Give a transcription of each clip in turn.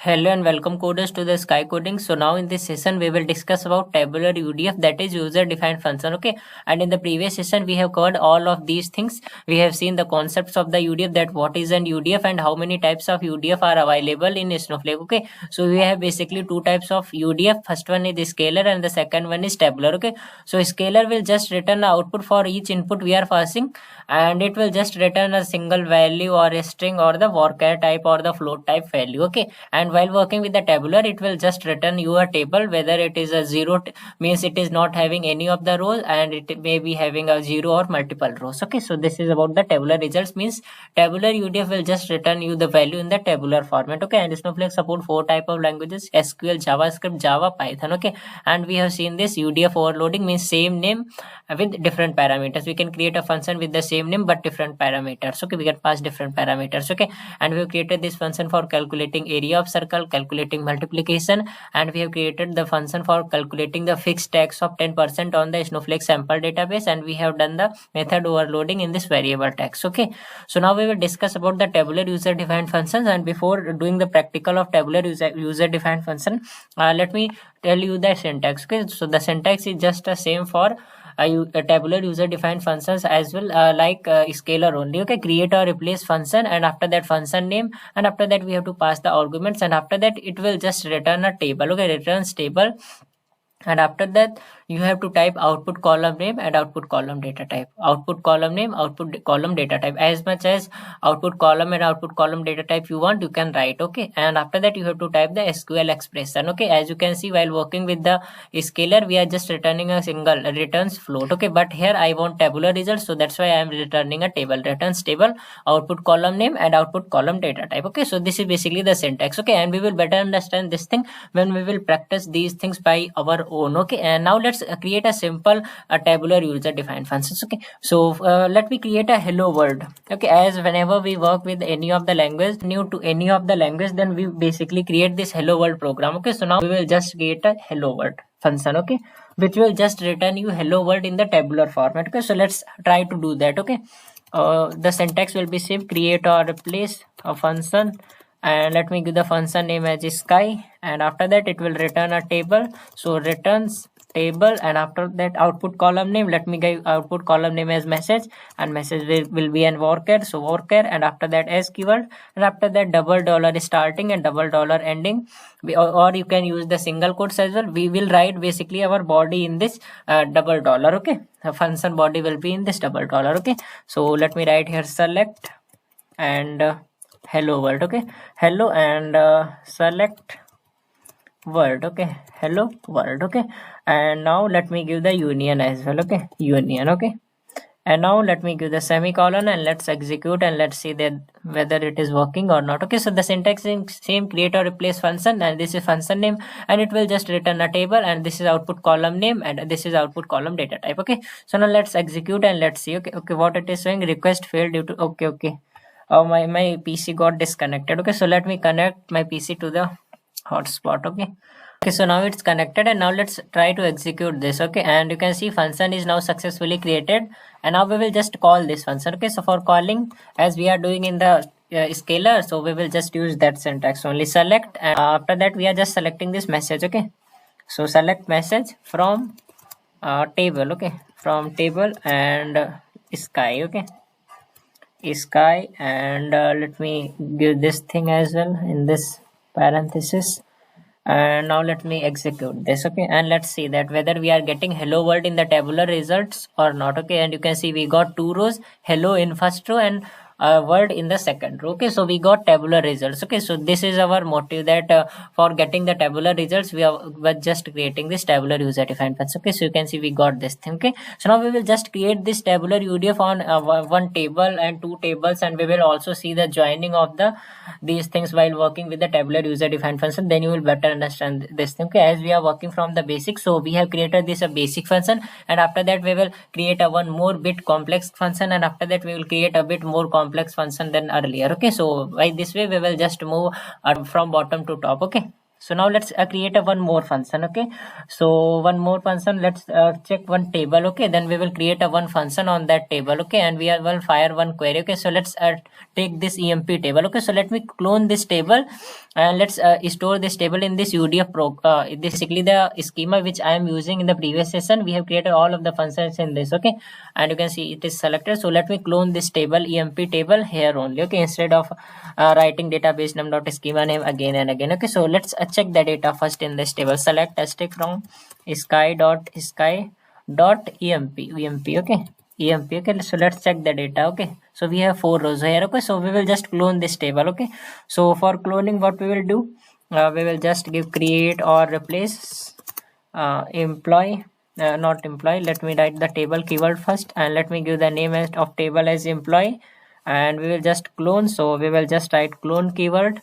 Hello and welcome coders to the Sky Coding. So now in this session we will discuss about tabular UDF, that is user defined function. Okay, and in the previous session we have covered all of these things. We have seen the concepts of the UDF, that what is an UDF and how many types of UDF are available in Snowflake. Okay, so we have basically two types of UDF. First one is scalar and the second one is tabular. Okay, so scalar will just return the output for each input we are passing, and it will just return a single value or a string or the varchar type or the float type value. Okay, and while working with the tabular, it will just return you a table, whether it is a zero means it is not having any of the rows, and it may be having a zero or multiple rows. Okay, so this is about the tabular results, means tabular UDF will just return you the value in the tabular format. Okay, and Snowflake support 4 type of languages: SQL, JavaScript, Java, Python. Okay, and we have seen this UDF overloading, means same name with different parameters. We can create a function with the same name but different parameters. Okay, we can pass different parameters. Okay, and we have created this function for calculating area of circle, calculating multiplication, and we have created the function for calculating the fixed tax of 10% on the Snowflake sample database, and we have done the method overloading in this variable tax. Okay, so now we will discuss about the tabular user defined functions, and before doing the practical of tabular user defined function, let me tell you the syntax. Okay, so the syntax is just the same for tabular user defined functions as well, like scalar only. Okay, create or replace function, and after that function name, and after that we have to pass the arguments, and after that it will just return a table. Okay, returns table, and after that you have to type output column name and output column data type. Output column name, output column data type, as much as output column and output column data type you want, you can write. Okay, and after that you have to type the SQL expression. Okay, as you can see, while working with the scalar we are just returning a single returns float. Okay, but here I want tabular results, so that's why I am returning a table. Returns table, output column name and output column data type. Okay, so this is basically the syntax. Okay, and we will better understand this thing when we will practice these things by our own. Okay, and now let's create a simple tabular user defined functions. Okay, so let me create a hello world. Okay, as whenever we work with any of the language, new to any of the language, then we basically create this hello world program. Okay, so now we will just create a hello world function, okay, which will just return you hello world in the tabular format. Okay, so let's try to do that. Okay, the syntax will be same: create or replace a function, and let me give the function name as sky, and after that it will return a table, so returns table, and after that output column name, let me give output column name as message, and message will be an varchar, so varchar, and after that as keyword, and after that double dollar starting and double dollar ending, or you can use the single quotes as well. We will write basically our body in this double dollar. Okay, the function body will be in this double dollar. Okay, so let me write here select and hello world. Okay, hello and select world. Okay, hello world. Okay, and now let me give the union as well. Okay, union. Okay, and now let me give the semicolon, and let's execute, and let's see that whether it is working or not. Okay, so the syntax is same: create or replace function, and this is function name, and it will just return a table, and this is output column name, and this is output column data type. Okay, so now let's execute and let's see. Okay, what it is showing: request failed due to okay. Oh, my PC got disconnected. Okay, so let me connect my PC to the hotspot. Okay, so now it's connected, and now let's try to execute this. Okay, and you can see function is now successfully created, and now we will just call this function. Okay, so for calling, as we are doing in the scalar, so we will just use that syntax only: select, and after that we are just selecting this message. Okay, so select message from table. Okay, from table and sky. Okay, sky, and let me give this thing as well in this parenthesis, and now let me execute this. Okay, and let's see that whether we are getting hello world in the tabular results or not. Okay, and you can see we got 2 rows, hello in first row and word in the second row. Okay, so we got tabular results. Okay, so this is our motive, that for getting the tabular results we were just creating this tabular user defined function. Okay, so you can see we got this thing. Okay, so now we will just create this tabular UDF on one table and 2 tables, and we will also see the joining of these things while working with the tabular user defined function. Then you will better understand this thing. Okay, as we are working from the basic, so we have created this a basic function, and after that we will create a one more bit complex function, and after that we will create a bit more complex function than earlier. Okay, so by this way we will just move from bottom to top. Okay, So now let's create a one more function. Okay, so one more function, let's check one table. Okay, then we will create a one function on that table. Okay, and we will fire one query. Okay, so let's take this emp table. Okay, so let me clone this table and let's store this table in this UDF basically the schema which I am using in the previous session. We have created all of the functions in this. Okay, and you can see it is selected. So let me clone this table, emp table, here only. Okay, instead of writing database name dot schema name again and again. Okay, so let's check the data first in this table. Select asterisk from sky dot emp. Okay, emp. Okay, so let's check the data. Okay, so we have 4 rows here. Okay, so we will just clone this table. Okay, so for cloning, what we will do, we will just give create or replace employee, not employee. Let me write the table keyword first, and let me give the name of table as employee, and we will just clone. So we will just write clone keyword,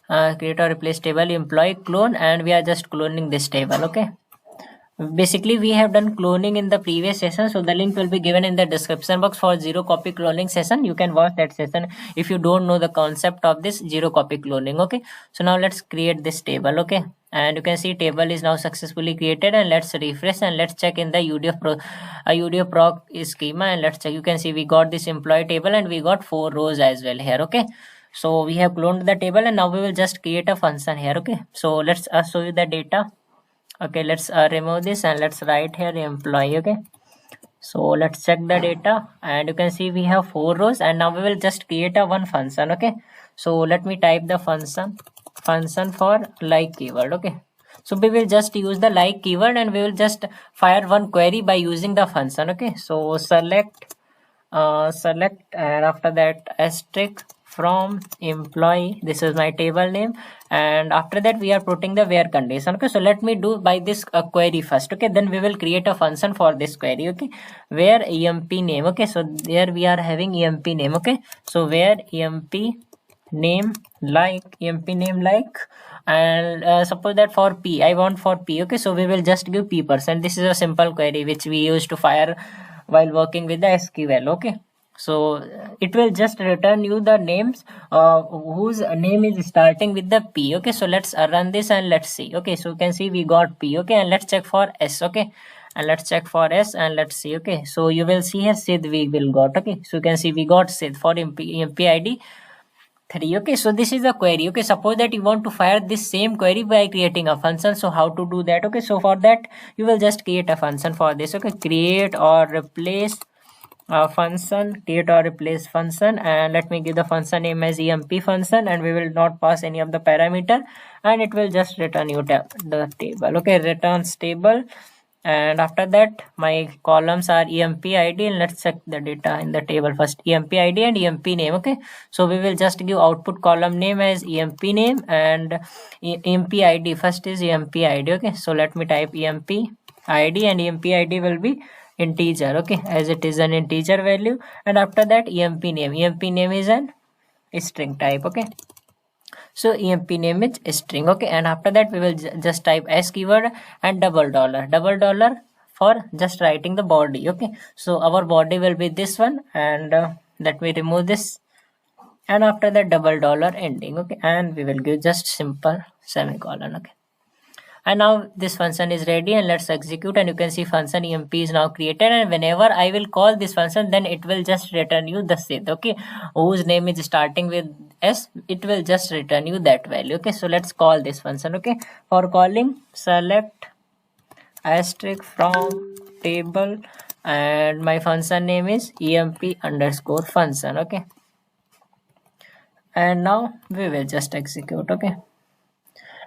create or replace table employee clone, and we are just cloning this table. Okay, basically we have done cloning in the previous session, so the link will be given in the description box for zero copy cloning session. You can watch that session if you don't know the concept of this zero copy cloning. Okay, so now let's create this table. Okay, and you can see table is now successfully created, and let's refresh and let's check in the UDF proc schema, and let's check. You can see we got this employee table and we got 4 rows as well here. Okay, so we have cloned the table, and now we will just create a function here. Okay, so let's show you the data. Okay, let's remove this and let's write here employee. Okay, so let's check the data, and you can see we have 4 rows, and now we will just create a one function. Okay, so let me type the function for like keyword. Okay, so we will just use the like keyword and we will just fire one query by using the function. Okay, so select and after that asterisk from employee, this is my table name, and after that we are putting the where condition. Okay, so let me do by this query first. Okay, then we will create a function for this query. Okay, where emp name. Okay, so there we are having emp name. Okay, so where emp name like and suppose that for p I want for p. Okay, so we will just give p%. This is a simple query which we used to fire while working with the SQL. Okay, so it will just return you the names whose name is starting with the p. Okay, so let's run this and let's see. Okay, so you can see we got p. Okay, and let's check for s. Okay, and let's check for s and let's see. Okay, so you will see here Sid we will got. Okay, so you can see we got Sid for emp id 3. Okay, so this is a query. Okay, suppose that you want to fire this same query by creating a function. So how to do that? Okay, so for that you will just create a function for this. Okay, create or replace function, and let me give the function name as emp function, and we will not pass any of the parameter, and it will just return you the table. Okay, returns table, and after that my columns are emp id, and let's check the data in the table first. Emp id and emp name. Okay, so we will just give output column name as emp name, and emp id first is emp id. Okay, so let me type emp id, and emp id will be integer. Okay, as it is an integer value, and after that emp name is an string type. Okay, so emp name is string. Okay, and after that we will just type s keyword and double dollar for just writing the body. Okay, so our body will be this one, and let me remove this, and after that double dollar ending. Okay, and we will give just simple semicolon. Okay, and now this function is ready, and let's execute, and you can see function emp is now created, and whenever I will call this function, then it will just return you the Sid. Okay, whose name is starting with s, it will just return you that value. Okay, so let's call this function. Okay, for calling, select asterisk from table, and my function name is emp underscore function. Okay, and now we will just execute. Okay,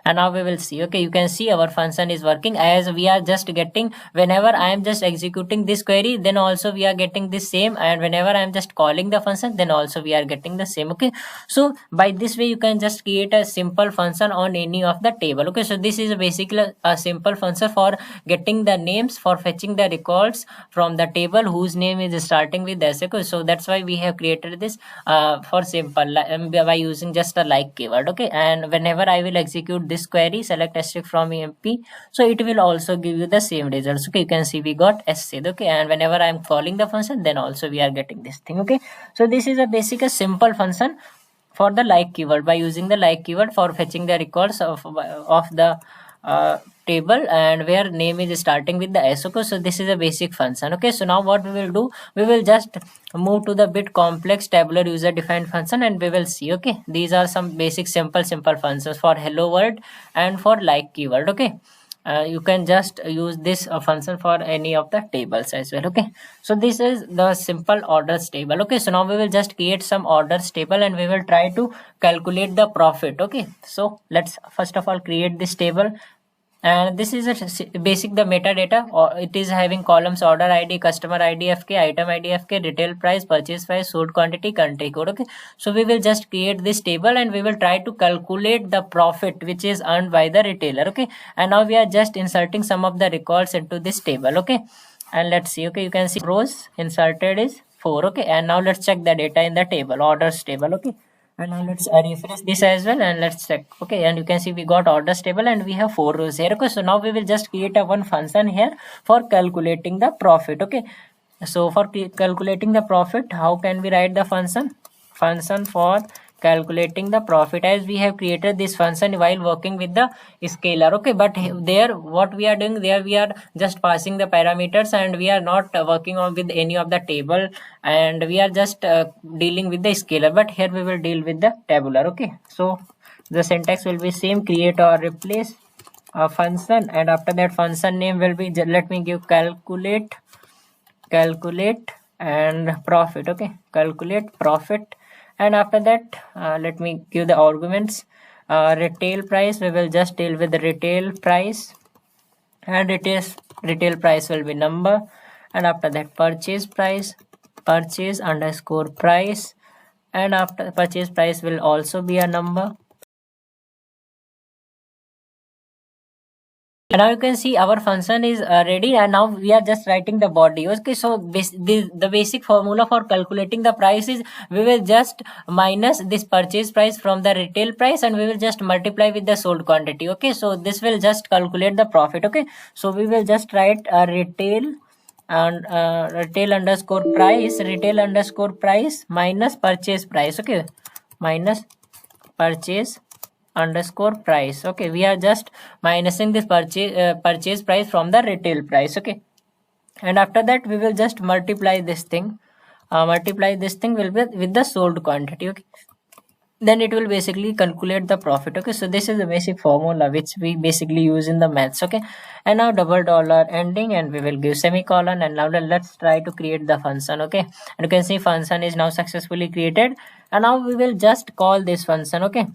and now we will see. Okay, you can see our function is working, as we are just getting, whenever I am just executing this query, then also we are getting this same, and whenever I am just calling the function, then also we are getting the same. Okay, so by this way you can just create a simple function on any of the table. Okay, so this is basically a simple function for getting the names, for fetching the records from the table whose name is starting with s. Okay, so that's why we have created this for simple by using just a like keyword. Okay, and whenever I will execute this query, select asterisk from emp, so it will also give you the same results. Okay, you can see we got s. Okay, and whenever I am calling the function, then also we are getting this thing. Okay, so this is a basic a simple function for the like keyword, by using the like keyword for fetching the records of the table, and where name is starting with the s. Okay, so this is a basic function. Okay, so now what we will do, we will just move to the bit complex tabular user defined function, and we will see. Okay, these are some basic simple functions for hello world and for like keyword. Okay, you can just use this function for any of the tables as well. Okay, so this is the simple orders table. Okay, so now we will just create some orders table, and we will try to calculate the profit. Okay, so let's first of all create this table, and this is a basic the metadata, or it is having columns order id, customer id, fk, item id, fk, retail price, purchase price, sold quantity, country code. Okay, so we will just create this table, and we will try to calculate the profit which is earned by the retailer. Okay, and now we are just inserting some of the records into this table. Okay, and let's see. Okay, you can see rows inserted is 4. Okay, and now let's check the data in the table, orders table. Okay, and now let's refresh this as well, and let's check. Okay, and you can see we got orders table, and we have 4 rows here. Okay, so now we will just create a one function here for calculating the profit. Okay, so for calculating the profit, how can we write the function for calculating the profit, as we have created this function while working with the scalar. Okay, but there what we are doing, there we are just passing the parameters, and we are not working on with any of the table, and we are just dealing with the scalar, but here we will deal with the tabular. Okay, so the syntax will be same, create or replace a function, and after that function name will be, let me give calculate and profit. Okay, calculate profit, and after that let me give the arguments. Retail price, we will just deal with the retail price, and retail price will be number, and after that purchase price, purchase underscore price, and after purchase price will also be a number. And now you can see our function is ready, and now we are just writing the body. Okay, so the basic formula for calculating the price is, we will just minus this purchase price from the retail price, and we will just multiply with the sold quantity. Okay, so this will just calculate the profit. Okay, so we will just write retail and retail underscore price minus purchase price. Okay, minus purchase underscore price. Okay, we are just minusing this purchase price from the retail price. Okay, and after that we will just multiply this thing will be with the sold quantity. Okay, then it will basically calculate the profit. Okay, so this is the basic formula which we basically use in the maths. Okay, and now double dollar ending, and we will give semicolon, and now let's try to create the function. Okay, and you can see function is now successfully created, and now we will just call this function. Okay,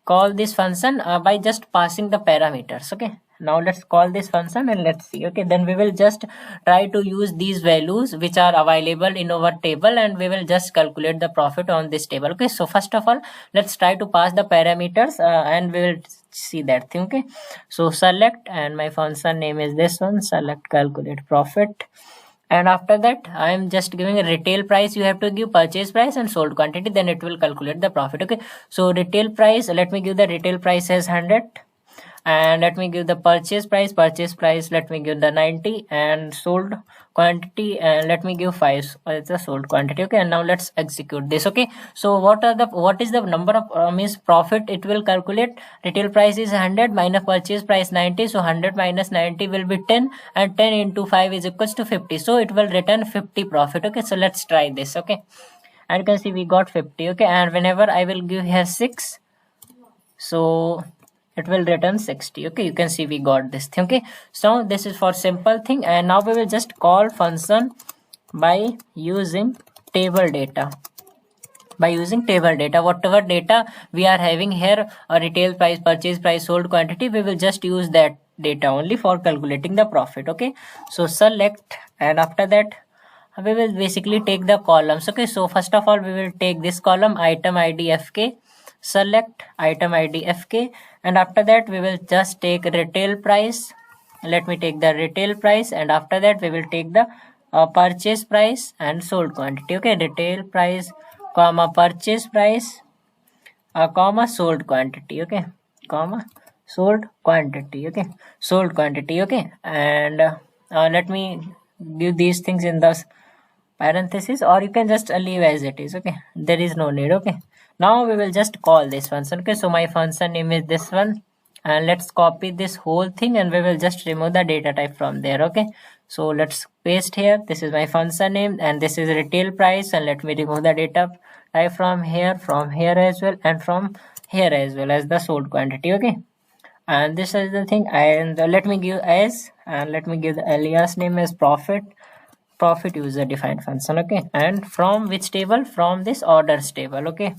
call this function by just passing the parameters. Okay, now let's call this function, and let's see. Okay, then we will just try to use these values which are available in our table, and we will just calculate the profit on this table. Okay, so first of all, let's try to pass the parameters, and we will see that thing. Okay, so select, and my function name is this one, select calculate profit, and after that I am just giving a retail price. You have to give purchase price and sold quantity, then it will calculate the profit. Okay, so retail price, let me give the retail price as 100, and let me give the purchase price let me give the 90, and sold quantity, and let me give 5 as the sold quantity. Okay, and now let's execute this. Okay, so what is the number of means profit it will calculate? Retail price is 100 minus purchase price 90, so 100 minus 90 will be 10, and 10 into 5 is equals to 50, so it will return 50 profit. Okay, so let's try this. Okay, and you can see we got 50. Okay, and whenever I will give here 6, so it will return 60. Okay, you can see we got this thing. Okay, so this is for simple thing, and now we will just call function by using table data. Whatever data we are having here, retail price, purchase price, sold quantity, we will just use that data only for calculating the profit. Okay, so select, and after that we will basically take the columns. Okay, so first of all we will take this column, item id fk, select item id fk, and after that we will just take retail price. Let me take the retail price, and after that we will take the purchase price and sold quantity. Okay, retail price comma purchase price comma sold quantity. Okay, comma sold quantity. Okay, sold quantity. Okay, and let me give these things in the parenthesis, or you can just leave as it is. Okay, there is no need. Okay, Now we will just call this function. Okay, so my function name is this one, and let's copy this whole thing and we will just remove the data type from there. Okay, so let's paste here. This is my function name and this is retail price, and let me remove the data type from here as well, and from here as well as the sold quantity. Okay, and this is the thing, and let me give the alias name as profit user defined function. Okay, and from which table? From this orders table. Okay,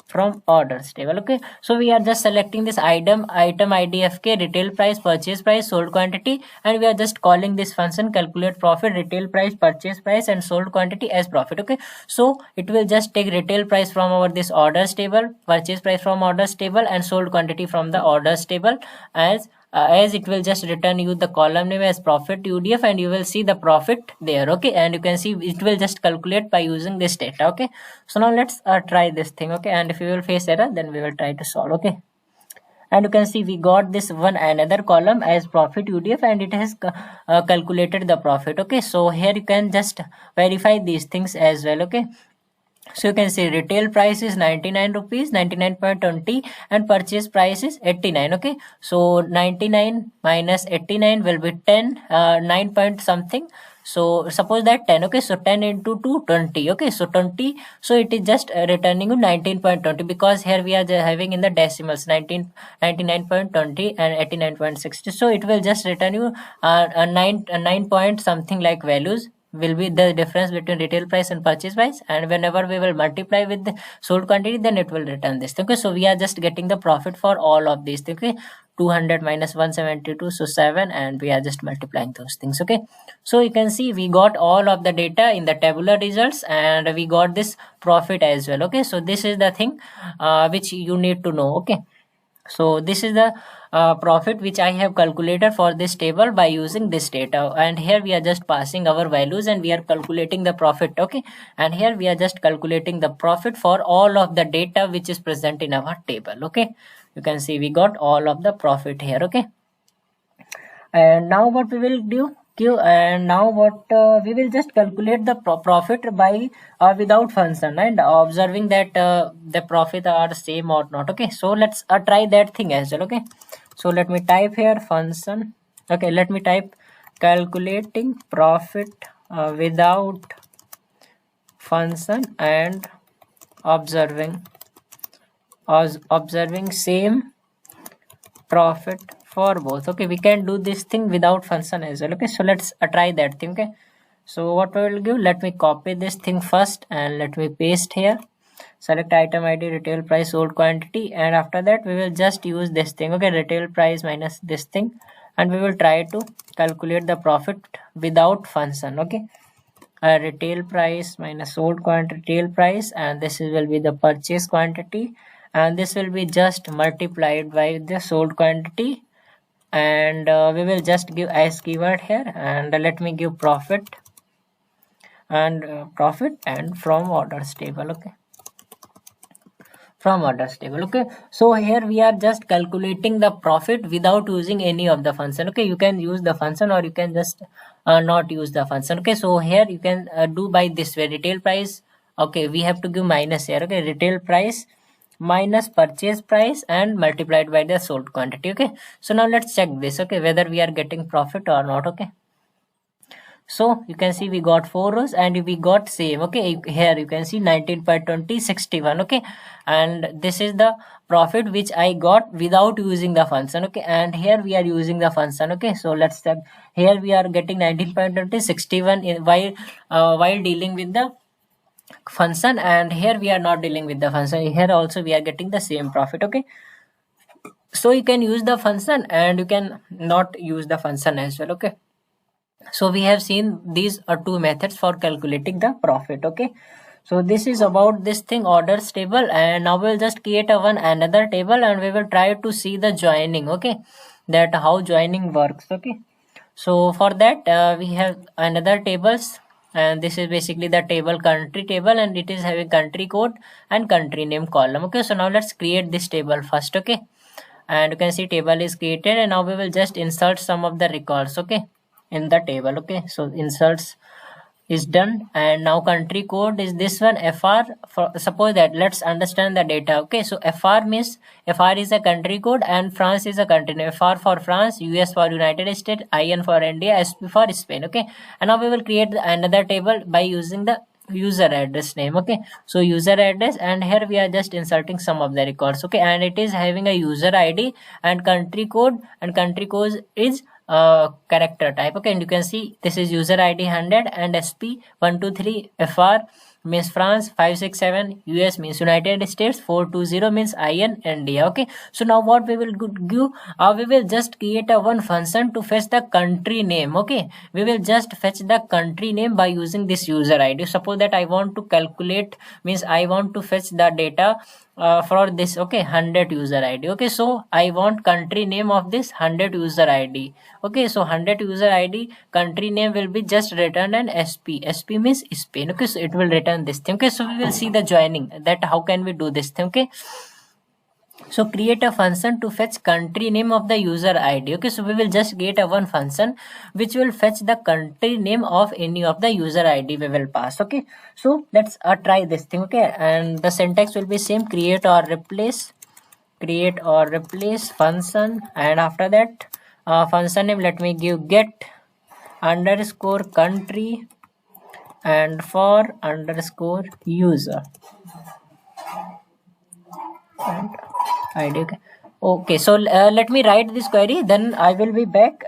from orders table. Okay, so we are just selecting this item idfk, retail price, purchase price, sold quantity, and we are just calling this function calculate profit, retail price, purchase price, and sold quantity as profit. Okay, so it will just take retail price from our this orders table, purchase price from orders table, and sold quantity from the orders table, as it will just return you the column name as profit UDF, and you will see the profit there. Okay, and you can see it will just calculate by using this data. Okay, so now let's try this thing. Okay, and if we will face error, then we will try to solve. Okay, and you can see we got this one another column as profit UDF, and it has calculated the profit. Okay, so here you can just verify these things as well. Okay, so you can see retail price is 99 rupees, 99.20, and purchase price is 89. Okay, so 99 minus 89 will be 10, 9 point something. So suppose that 10. Okay, so 10 into 2, 20. Okay, so 20, so it is just returning you 19.20, because here we are having in the decimals 99.20 and 89.60. So it will just return you 9 point something like values will be the difference between retail price and purchase price, and whenever we will multiply with the sold quantity, then it will return this. Okay, so we are just getting the profit for all of these. Okay, 200 minus 172, so 7, and we are just multiplying those things. Okay, so you can see we got all of the data in the tabular results, and we got this profit as well. Okay, so this is the thing which you need to know. Okay, so this is the profit which I have calculated for this table by using this data, and here we are just passing our values and we are calculating the profit. Okay, and here we are just calculating the profit for all of the data which is present in our table. Okay, you can see we got all of the profit here. Okay, and now what we will do, and now what we will just calculate the profit by without function, and observing that the profit are same or not. Okay, so let's try that thing as well. Okay, so let me type here function. Okay, let me type calculating profit without function, and observing same profit for both. Okay, we can do this thing without function as well. Okay, so let's try that thing. Okay, so what we will give, let me copy this thing first and let me paste here. Select item ID, retail price, sold quantity, and after that we will just use this thing. Okay, retail price minus this thing, and we will try to calculate the profit without function. Okay, retail price minus sold quantity, retail price, and this will be the purchase quantity, and this will be just multiplied by the sold quantity, and we will just give as keyword here, and let me give profit and from orders table. Okay, from orders table. Okay, so here we are just calculating the profit without using any of the function. Okay, you can use the function or you can just not use the function. Okay, so here you can do by this way, retail price. Okay, we have to give minus here. Okay, retail price minus purchase price and multiplied by the sold quantity. Okay, so now let's check this. Okay, whether we are getting profit or not. Okay, so you can see we got 4 rows and we got same. Okay, here you can see 19.20, 61. Okay, and this is the profit which I got without using the function. Okay, and here we are using the function. Okay, so let's check. Here we are getting 19.20, 61 in while dealing with the function, and here we are not dealing with the function. Here also we are getting the same profit. Okay, so you can use the function and you can not use the function as well. Okay, so we have seen these are two methods for calculating the profit. Okay, so this is about this thing orders table, and now we'll just create another table and we will try to see the joining. Okay, that how joining works. Okay, so for that we have another tables, and this is basically the table country table, and it is having country code and country name column. Okay, so now let's create this table first. Okay, and you can see table is created, and now we will just insert some of the records. Okay, in the table. Okay, so inserts is done. And now country code is this one, fr. For suppose that, let's understand the data. Okay, so fr means, fr is a country code and France is a country name. Fr for France, us for United States, in for India, sp for Spain. Okay, and now we will create another table by using the user address name. Okay, so user address, and here we are just inserting some of the records. Okay, and it is having a user id and country code, and country code is character type. Okay, and you can see this is user id 100 and sp 123, fr means France, 567 us means United States, 420 means in India. Okay, so now what we will do, we will just create a one function to fetch the country name. Okay, we will just fetch the country name by using this user id. Suppose that I want to calculate, means I want to fetch the data for this. Okay, 100 user id. Okay, so I want country name of this 100 user id. Okay, so 100 user id country name will be just returned an sp means Spain. Okay, so it will return this thing. Okay, so we will see the joining, that how can we do this thing. Okay, so create a function to fetch country name of the user id. Okay, so we will just create a one function which will fetch the country name of any of the user id we will pass. Okay, so let's try this thing. Okay, and the syntax will be same, create or replace function, and after that function name, let me give get underscore country and for underscore user and id. Okay, okay, so let me write this query, then I will be back.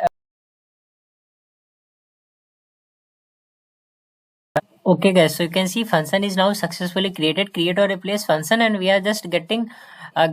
Okay guys, so you can see function is now successfully created, create or replace function, and we are just getting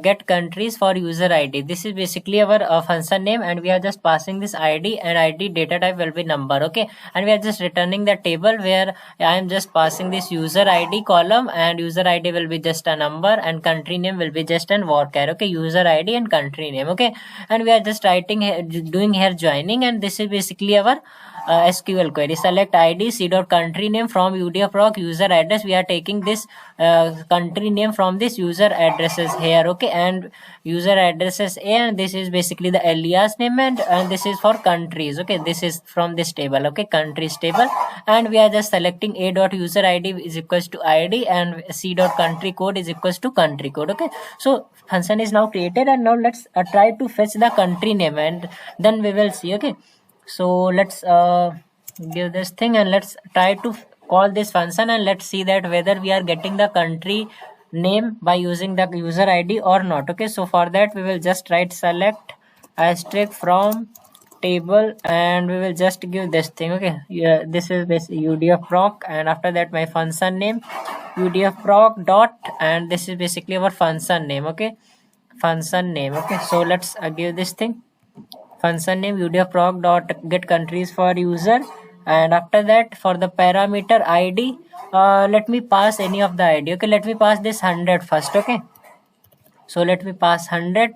get countries for user id. This is basically our function name, and we are just passing this id, and id data type will be number. Okay, and we are just returning the table where I am just passing this user id column, and user id will be just a number and country name will be just an varchar. Okay, user id and country name. Okay, and we are just writing here, doing here joining, and this is basically our SQL query. Select ID c dot country name from UDF proc user address. We are taking this country name from this user addresses here. Okay, and user addresses A, and this is basically the alias name, and this is for countries. Okay, this is from this table. Okay, countries table, and we are just selecting A dot user ID is equals to ID, and C dot country code is equals to country code. Okay, so function is now created, and now let's try to fetch the country name, and then we will see. Okay, so let's give this thing, and let's try to call this function, and let's see that whether we are getting the country name by using the user id or not. Okay, so for that we will just write select asterisk from table, and we will just give this thing. Okay, yeah, this is this UDF proc, and after that my function name UDF proc dot, and this is basically our function name. Okay, function name. Okay, so let's give this thing function name UDF proc dot get countries for user, and after that for the parameter id, let me pass any of the id. Okay, let me pass this 100 first. Okay, so let me pass 100,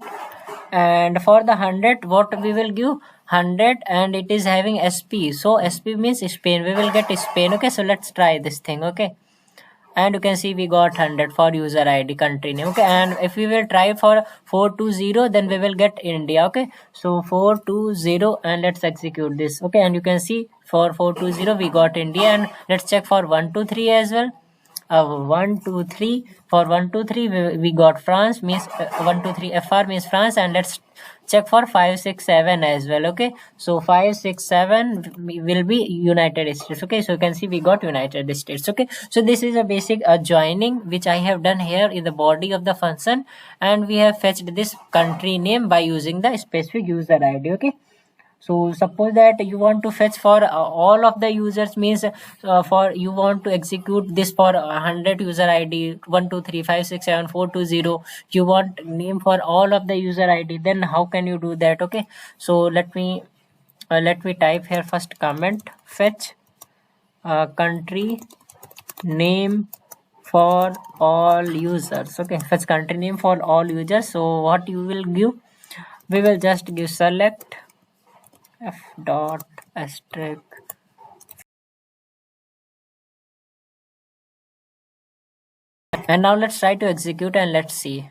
and for the 100 what we will give 100, and it is having sp, so sp means Spain, we will get Spain. Okay, so let's try this thing. Okay, and you can see we got 100 for user id country name. Okay, and if we will try for 420, then we will get India. Okay, so 420, and let's execute this. Okay, and you can see for 420 we got India, and let's check for 123 as well. 123, for 123 we got France, means 123 fr means France, and let's check for 567 as well. Okay, so 567 will be United States. Okay, so you can see we got United States. Okay, so this is a basic joining which I have done here in the body of the function, and we have fetched this country name by using the specific user id. Okay, so suppose that you want to fetch for all of the users, means for you want to execute this for 100 user id 123567420, you want name for all of the user id, then how can you do that? Okay, so let me type here first comment fetch country name for all users. Okay, fetch country name for all users. So what you will give, we will just give select f dot asterisk, and now let's try to execute and let's see.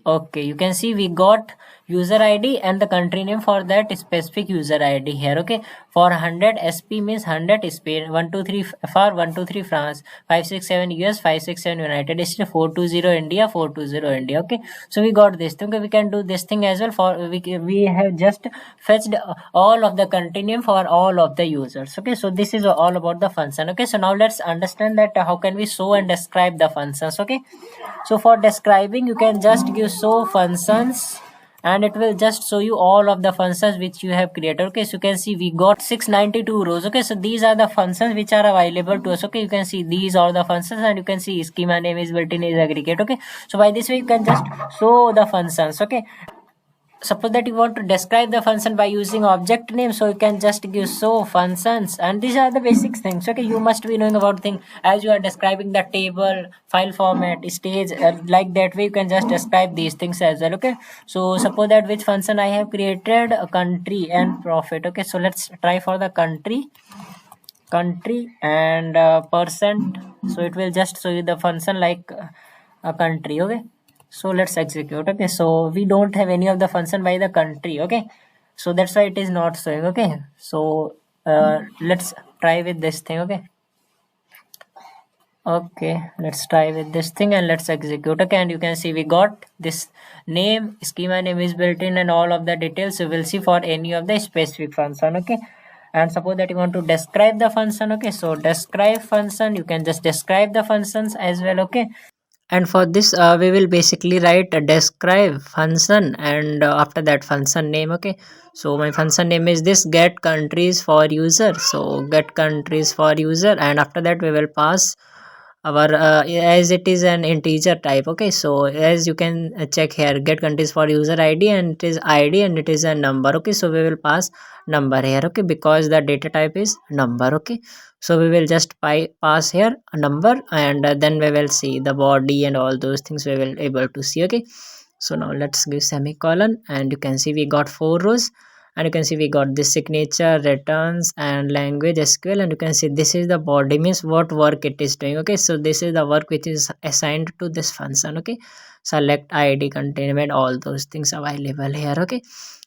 Okay, you can see we got user ID and the country name for that specific user ID here. Okay, for 100 SP means 100 Spain, 123 FR, 123 France, 567 US, 567 United States, 420 India, 420 India. Okay, so we got this thing. Okay, we can do this thing as well. For we have just fetched all of the country name for all of the users. Okay, so this is all about the function. Okay, so now let's understand that how can we show and describe the functions. Okay, so for describing you can just give show functions and it will just show you all of the functions which you have created. Okay, so you can see we got 692 rows. Okay, so these are the functions which are available to us. Okay, you can see these are the functions and you can see schema name is built-in is aggregate. Okay, so by this way you can just show the functions. Okay, suppose that you want to describe the function by using object name, so you can just give show functions, and these are the basic things. Okay, you must be knowing about thing as you are describing the table, file format, stage, like that way you can just describe these things as well. Okay, so suppose that which function I have created, a country and profit. Okay, so let's try for the country and percent, so it will just show you the function like a country. Okay, so let's execute. Okay, so we don't have any of the function by the country. Okay, so that's why it is not showing. Okay, so let's try with this thing. Okay, let's try with this thing and let's execute. Okay, and you can see we got this name, schema name is built in and all of the details. So we'll see for any of the specific function. Okay, and suppose that you want to describe the function. Okay, so describe function, you can just describe the functions as well. Okay, and for this we will basically write a describe function and after that function name. Okay, so my function name is this get countries for user, so get countries for user, and after that we will pass our as it is an integer type. Okay, so as you can check here, get countries for user ID and it is ID and it is a number. Okay, so we will pass number here. Okay, because the data type is number. Okay, so we will just pass here a number and then we will see the body and all those things we will able to see. Okay, so now let's give semicolon and you can see we got 4 rows and you can see we got this signature, returns and language SQL, and you can see this is the body, means what work it is doing. Okay, so this is the work which is assigned to this function. Okay, select ID, containment, all those things available here. Okay,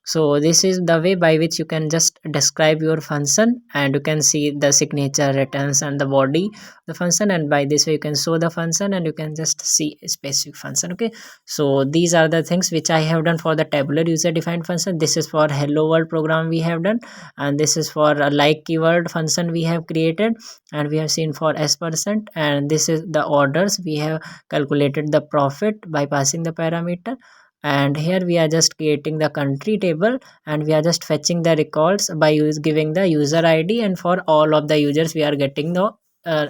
so this is the way by which you can just describe your function and you can see the signature, returns and the body the function, and by this way you can show the function and you can just see a specific function. Okay, so these are the things which I have done for the tabular user defined function. This is for hello world program we have done, and this is for a like keyword function we have created, and we have seen for s%, and this is the orders we have calculated the profit by passing the parameter, and here we are just creating the country table and we are just fetching the records by giving the user ID, and for all of the users we are getting the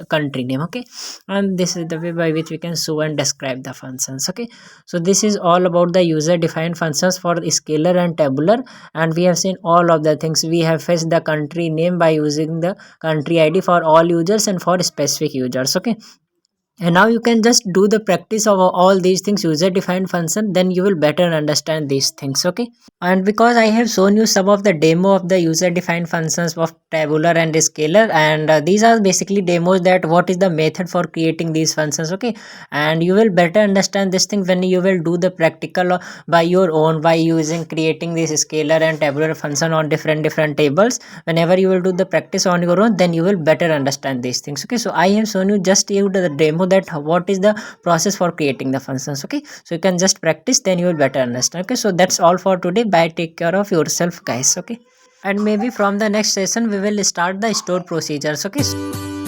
country name. Okay, and this is the way by which we can show and describe the functions. Okay, so this is all about the user defined functions for scalar and tabular, and we have seen all of the things. We have fetched the country name by using the country ID for all users and for specific users. Okay, and now you can just do the practice of all these things user defined function, then you will better understand these things. Okay, and because I have shown you some of the demo of the user defined functions of tabular and scalar, and these are basically demos that what is the method for creating these functions. Okay, and you will better understand this thing when you will do the practical by your own by using creating this scalar and tabular function on different tables. Whenever you will do the practice on your own, then you will better understand these things. Okay, so I have shown you just the demo that what is the process for creating the functions. Okay, so you can just practice, then you will better understand. Okay, so that's all for today. Bye, take care of yourself guys. Okay, and maybe from the next session we will start the store procedures. Okay.